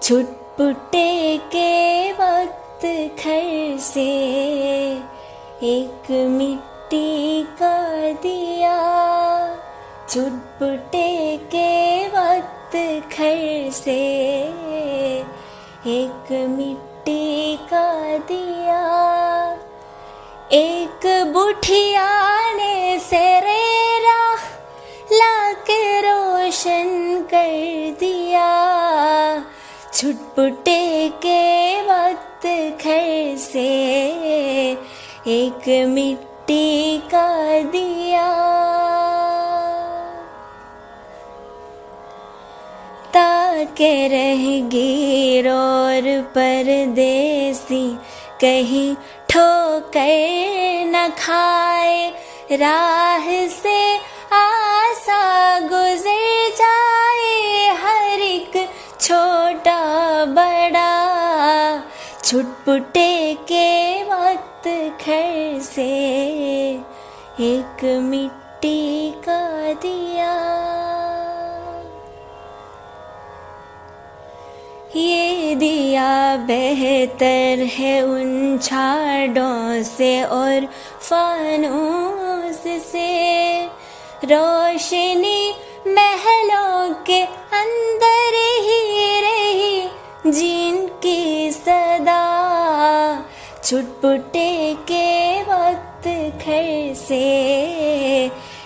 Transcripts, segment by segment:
छुटपुटे के वक्त घर से एक मिट्टी का दिया। छुटपुटे के वक्त घर से एक मिट्टी का दिया। एक बुढ़िया ने सरेरा लाके रोशन कर दिया। छुटपुटे के वक्त घर से एक मिट्टी का दिया। ताके रहेगी और परदेसी कहीं ठोकर न खाए। राह से आसा गुजर जाए हर एक छोटा बड़ा। छुटपुटे के वक्त घर से एक मिट्टी का दिया। ये दिया बेहतर है उन झाड़ों से और फानूस से। रोशनी महलों के अंदर ही रही जिनकी सदा। छुटपुटे के वक्त घर से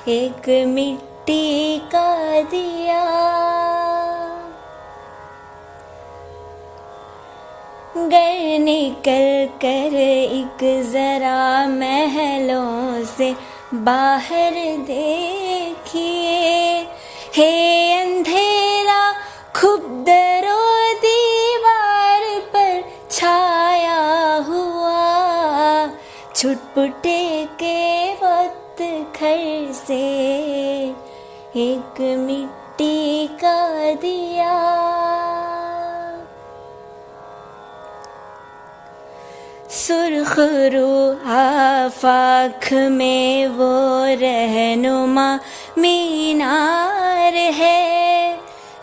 एक मिट्टी का दिया। घर निकल कर एक जरा महलों से बाहर देखिए। है अंधेरा खूब दरो दीवार पर छाया हुआ। छुटपुटे के वक्त घर से एक मिट्टी का दिया। सुर्ख रूह आफाक में वो रहनुमा मीनार है।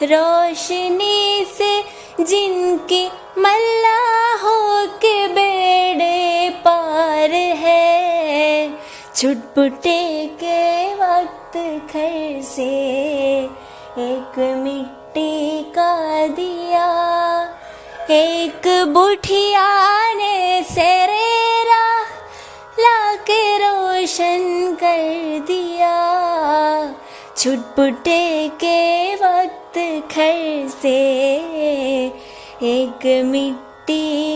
रोशनी से जिनकी मल्लाहों के बेड़े पार है। छुटपुटे के वक्त घर से एक मिट्टी का दिया। एक बुढ़िया ने सरेरा लाके रोशन कर दिया। छुटपुटे के वक्त घर से एक मिट्टी